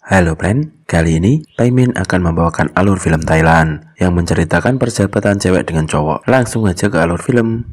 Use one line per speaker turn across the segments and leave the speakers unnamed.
Halo friend, kali ini Paimin akan membawakan alur film Thailand yang menceritakan persahabatan cewek dengan cowok. Langsung aja ke alur film.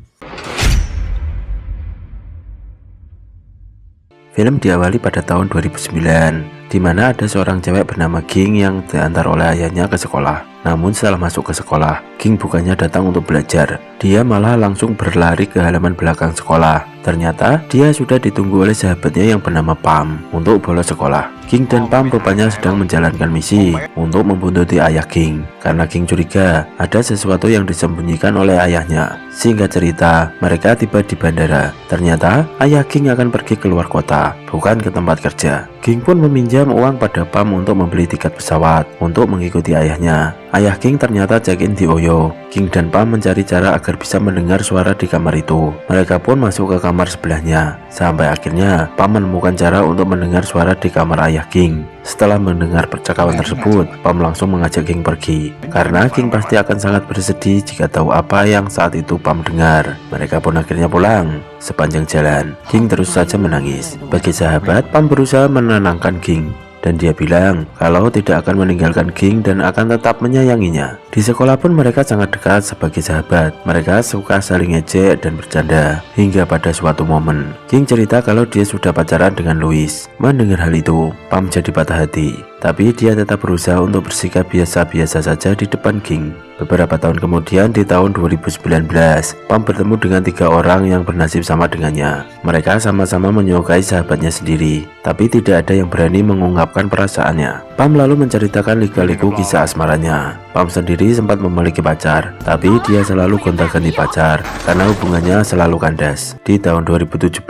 Film diawali pada tahun 2009, di mana ada seorang cewek bernama Ging yang diantar oleh ayahnya ke sekolah. Namun setelah masuk ke sekolah, Ging bukannya datang untuk belajar, dia malah langsung berlari ke halaman belakang sekolah. Ternyata dia sudah ditunggu oleh sahabatnya yang bernama Pam untuk bolos sekolah. Ging dan Pam rupanya sedang menjalankan misi untuk membuntuti ayah Ging, karena Ging curiga ada sesuatu yang disembunyikan oleh ayahnya. Singkat cerita, mereka tiba di bandara. Ternyata ayah Ging akan pergi keluar kota, bukan ke tempat kerja. Ging pun meminjam uang pada Pam untuk membeli tiket pesawat untuk mengikuti ayahnya. Ayah Ging ternyata check-in di Oyo. Ging dan Pam mencari cara agar bisa mendengar suara di kamar itu. Mereka pun masuk ke kamar sebelahnya. Sampai akhirnya Pam menemukan cara untuk mendengar suara di kamar ayah Ging. Setelah mendengar percakapan tersebut, Pam langsung mengajak Ging pergi, karena Ging pasti akan sangat bersedih jika tahu apa yang saat itu Pam dengar. Mereka pun akhirnya pulang. Sepanjang jalan, Ging terus saja menangis. Bagi sahabat, Pam berusaha menenangkan Ging, dan dia bilang kalau tidak akan meninggalkan Ging dan akan tetap menyayanginya. Di sekolah pun mereka sangat dekat sebagai sahabat. Mereka suka saling ngejek dan bercanda. Hingga pada suatu momen, Ging cerita kalau dia sudah pacaran dengan Louis. Mendengar hal itu, Pam jadi patah hati. Tapi dia tetap berusaha untuk bersikap biasa-biasa saja di depan Ging. Beberapa tahun kemudian, di tahun 2019, Pam bertemu dengan 3 orang yang bernasib sama dengannya. Mereka sama-sama menyukai sahabatnya sendiri, tapi tidak ada yang berani mengungkapkan perasaannya. Pam lalu menceritakan lika-liku kisah asmaranya. Pam sendiri sempat memiliki pacar, tapi dia selalu gonta-ganti pacar karena hubungannya selalu kandas. Di tahun 2017,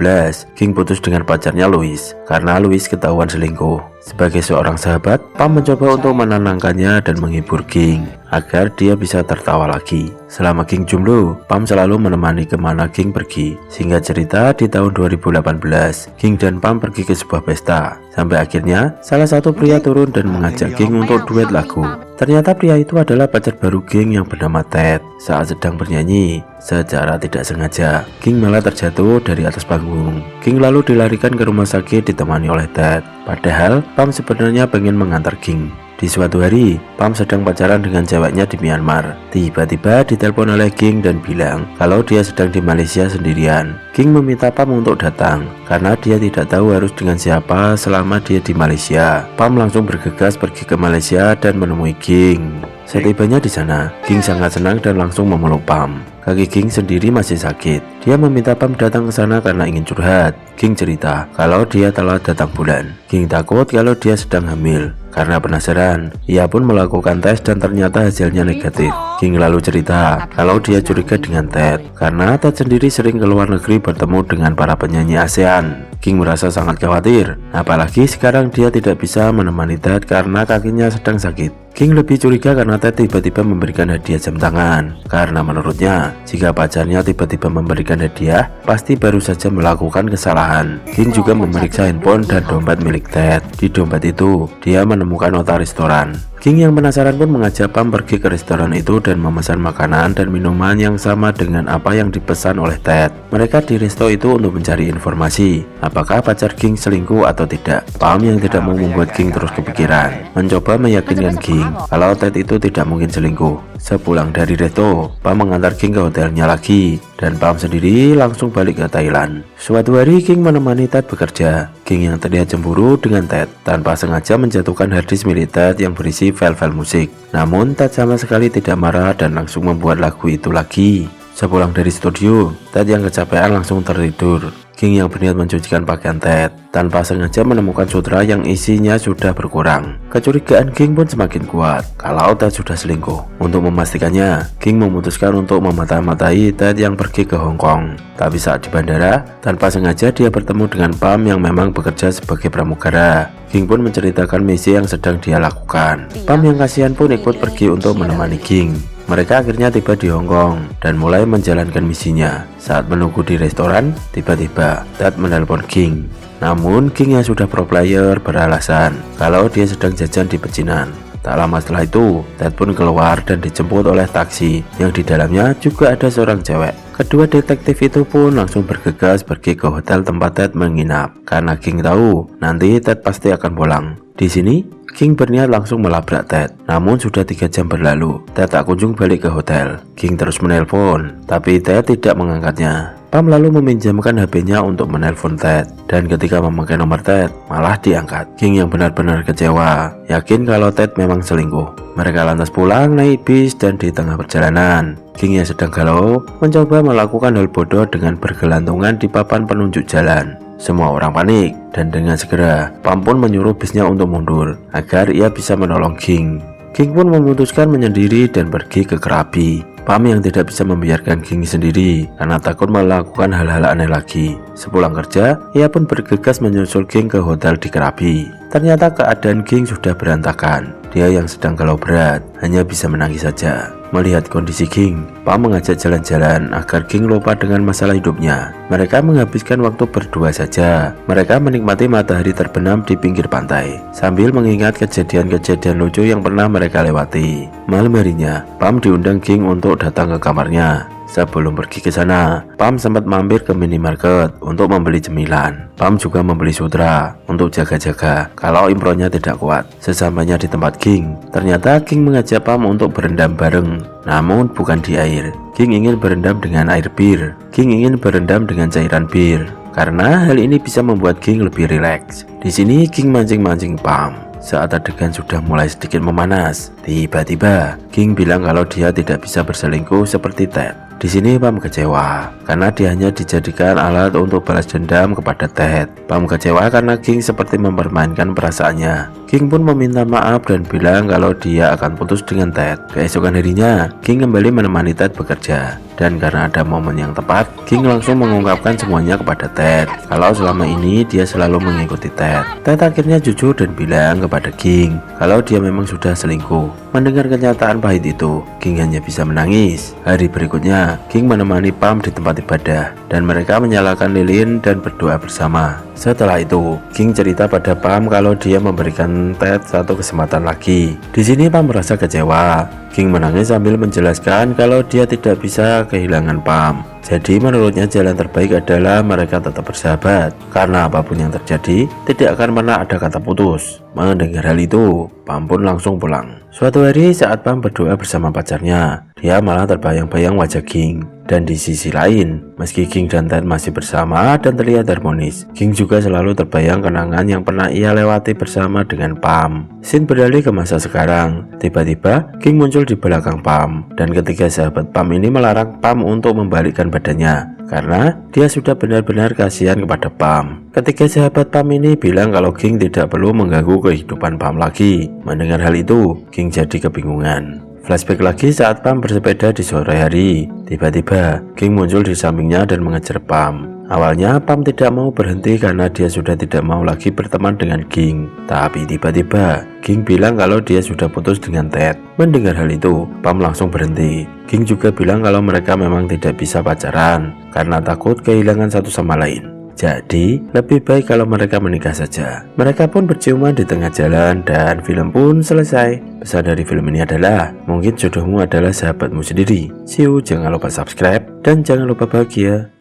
Ging putus dengan pacarnya Louis karena Louis ketahuan selingkuh. Sebagai seorang sahabat, Pam mencoba untuk menenangkannya dan menghibur Ging agar dia bisa tertawa lagi. Selama Ging jomblo, Pam selalu menemani kemana Ging pergi. Singkat cerita, di tahun 2018, Ging dan Pam pergi ke sebuah pesta. Sampai akhirnya, salah satu pria turun dan mengajak Ging untuk duet lagu. Ternyata pria itu adalah pacar baru Ging yang bernama Ted. Saat sedang bernyanyi, secara tidak sengaja, Ging malah terjatuh dari atas panggung. Ging lalu dilarikan ke rumah sakit ditemani oleh Ted. Padahal, Pam sebenarnya pengen mengantar Ging. Di suatu hari, Pam sedang pacaran dengan ceweknya di Myanmar. Tiba-tiba ditelepon oleh Ging dan bilang kalau dia sedang di Malaysia sendirian. Ging meminta Pam untuk datang karena dia tidak tahu harus dengan siapa selama dia di Malaysia. Pam langsung bergegas pergi ke Malaysia dan menemui Ging. Setibanya di sana, Ging sangat senang dan langsung memeluk Pam. Kaki Ging sendiri masih sakit. Dia meminta Pam datang ke sana karena ingin curhat. Ging cerita kalau dia telah datang bulan. Ging takut kalau dia sedang hamil. Karena penasaran, ia pun melakukan tes dan ternyata hasilnya negatif. Ging lalu cerita kalau dia curiga dengan Ted karena Ted sendiri sering ke luar negeri bertemu dengan para penyanyi ASEAN. Ging merasa sangat khawatir, apalagi sekarang dia tidak bisa menemani Ted karena kakinya sedang sakit. Ging lebih curiga karena Ted tiba-tiba memberikan hadiah jam tangan, karena menurutnya jika pacarnya tiba-tiba memberikan hadiah, pasti baru saja melakukan kesalahan. Ging juga memeriksa handphone dan dompet milik Ted. Di dompet itu, dia menemukan nota restoran. Ging yang penasaran pun mengajak Pam pergi ke restoran itu dan memesan makanan dan minuman yang sama dengan apa yang dipesan oleh Ted. Mereka di resto itu untuk mencari informasi apakah pacar Ging selingkuh atau tidak. Pam yang tidak mau membuat Ging terus kepikiran, mencoba meyakinkan Ging kalau Ted itu tidak mungkin selingkuh. Sepulang dari resto, Pam mengantar Ging ke hotelnya lagi, dan Pam sendiri langsung balik ke Thailand. Suatu hari Ging menemani Ted bekerja. Ging yang terlihat cemburu dengan Ted tanpa sengaja menjatuhkan harddisk milik Ted yang berisi file-file musik. Namun Ted sama sekali tidak marah dan langsung membuat lagu itu lagi. Sepulang dari studio, Ted yang kecapean langsung tertidur. Ging yang berniat mencucikan pakaian Ted tanpa sengaja menemukan sutra yang isinya sudah berkurang. Kecurigaan Ging pun semakin kuat kalau Ted sudah selingkuh. Untuk memastikannya, Ging memutuskan untuk memata-matai Ted yang pergi ke Hong Kong. Tapi saat di bandara, tanpa sengaja dia bertemu dengan Pam yang memang bekerja sebagai pramugara. Ging pun menceritakan misi yang sedang dia lakukan. Pam yang kasihan pun ikut pergi untuk menemani Ging. Mereka akhirnya tiba di Hong Kong dan mulai menjalankan misinya. Saat menunggu di restoran, tiba-tiba Ted menelpon Ging. Namun Ging yang sudah pro player beralasan kalau dia sedang jajan di pecinan. Tak lama setelah itu, Ted pun keluar dan dijemput oleh taksi yang di dalamnya juga ada seorang cewek. Kedua detektif itu pun langsung bergegas pergi ke hotel tempat Ted menginap karena Ging tahu nanti Ted pasti akan pulang. Di sini, King berniat langsung melabrak Ted. Namun sudah 3 jam berlalu, Ted tak kunjung balik ke hotel. King terus menelpon, tapi Ted tidak mengangkatnya. Pam lalu meminjamkan HP-nya untuk menelpon Ted, dan ketika memakai nomor Ted, malah diangkat. King yang benar-benar kecewa, yakin kalau Ted memang selingkuh. Mereka lantas pulang naik bis dan di tengah perjalanan, King yang sedang galau mencoba melakukan hal bodoh dengan bergelantungan di papan penunjuk jalan. Semua orang panik, dan dengan segera Pam pun menyuruh bisnya untuk mundur agar ia bisa menolong King. King pun memutuskan menyendiri dan pergi ke Krabi. Pam yang tidak bisa membiarkan King sendiri karena takut melakukan hal-hal aneh lagi. Sepulang kerja, ia pun bergegas menyusul King ke hotel di Krabi. Ternyata keadaan King sudah berantakan. Dia yang sedang galau berat hanya bisa menangis saja. Melihat kondisi King, Pam mengajak jalan-jalan agar King lupa dengan masalah hidupnya. Mereka menghabiskan waktu berdua saja. Mereka menikmati matahari terbenam di pinggir pantai sambil mengingat kejadian-kejadian lucu yang pernah mereka lewati. Malam harinya, Pam diundang King untuk datang ke kamarnya. Sebelum pergi ke sana, Pam sempat mampir ke minimarket untuk membeli cemilan. Pam juga membeli sutra untuk jaga-jaga kalau imronnya tidak kuat. Sesampainya di tempat King, ternyata King mengajak Pam untuk berendam bareng, namun bukan di air. King ingin berendam dengan air bir. King ingin berendam dengan cairan bir, karena hal ini bisa membuat King lebih rileks. Di sini King mancing-mancing Pam. Saat adegan sudah mulai sedikit memanas, tiba-tiba King bilang kalau dia tidak bisa berselingkuh seperti Ted. Di sini Pam kecewa karena dia hanya dijadikan alat untuk balas dendam kepada Ted. Pam kecewa karena King seperti mempermainkan perasaannya. King pun meminta maaf dan bilang kalau dia akan putus dengan Ted. Keesokan harinya, King kembali menemani Ted bekerja. Dan karena ada momen yang tepat, King langsung mengungkapkan semuanya kepada Ted. Kalau selama ini dia selalu mengikuti Ted. Ted akhirnya jujur dan bilang kepada King kalau dia memang sudah selingkuh. Mendengar kenyataan pahit itu, King hanya bisa menangis. Hari berikutnya, King menemani Pam di tempat ibadah dan mereka menyalakan lilin dan berdoa bersama. Setelah itu, King cerita pada Pam kalau dia memberikan Ted satu kesempatan lagi. Di sini Pam merasa kecewa. King menangis sambil menjelaskan kalau dia tidak bisa kehilangan Pam. Jadi menurutnya jalan terbaik adalah mereka tetap bersahabat. Karena apapun yang terjadi, tidak akan pernah ada kata putus. Mendengar hal itu, Pam pun langsung pulang. Suatu hari saat Pam berdoa bersama pacarnya, dia malah terbayang-bayang wajah King. Dan di sisi lain, meski King dan Ted masih bersama dan terlihat harmonis, King juga selalu terbayang kenangan yang pernah ia lewati bersama dengan Pam. Scene beralih ke masa sekarang. Tiba-tiba, King muncul di belakang Pam. Dan ketika sahabat Pam ini melarang Pam untuk membalikkan badannya karena dia sudah benar-benar kasihan kepada Pam. Ketika sahabat Pam ini bilang kalau King tidak perlu mengganggu kehidupan Pam lagi. Mendengar hal itu, King jadi kebingungan. Flashback lagi saat Pam bersepeda di sore hari. Tiba-tiba, King muncul di sampingnya dan mengejar Pam. Awalnya Pam tidak mau berhenti karena dia sudah tidak mau lagi berteman dengan King. Tapi tiba-tiba King bilang kalau dia sudah putus dengan Ted. Mendengar hal itu, Pam langsung berhenti. King juga bilang kalau mereka memang tidak bisa pacaran karena takut kehilangan satu sama lain. Jadi, lebih baik kalau mereka menikah saja. Mereka pun berciuman di tengah jalan dan film pun selesai. Pesan dari film ini adalah, mungkin jodohmu adalah sahabatmu sendiri. See you, jangan lupa subscribe dan jangan lupa bahagia.